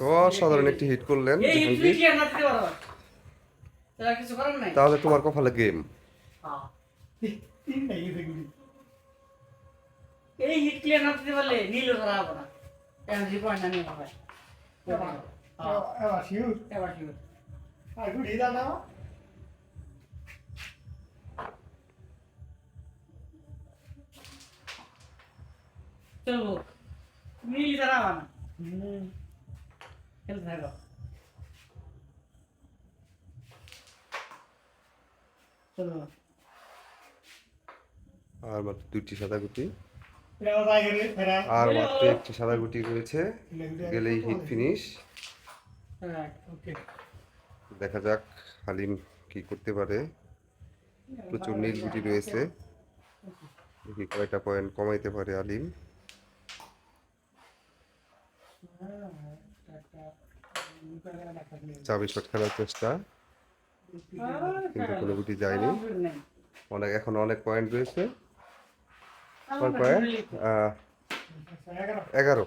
অসাধারণ একটি হিট করলেন জাহাঙ্গীর। তাহলে তোমার কপালে গেম। এই হিট ক্লিয়ার না দিতে পারলে নীল ধরা হবে না। এনার্জি পয়েন্ট না নিয়ে হবে। এবার শিওর এবার কি হবে? আর গুড হিদা না চলো নীল ধরা হবে না। খেলতে থাকো। চলো আর মাত্র 2টি সাদা গুটি, এবার যাই করে ফেরা আর মাত্র একটি সাদা গুটি রয়েছে, গেলেই হিট ফিনিশ। হ্যাঁ ওকে দেখা যাক হালিম কি করতে পারে। প্রচুর নীল গুটি রয়েছে, দেখি কয়টা পয়েন্ট কমাইতে পারে আলিম। 24 শট খেলার চেষ্টা, কিন্তু কোনো গুটি যায়নি। এখন অনেক পয়েন্ট রয়েছে। কয় পয়েন্ট? 11।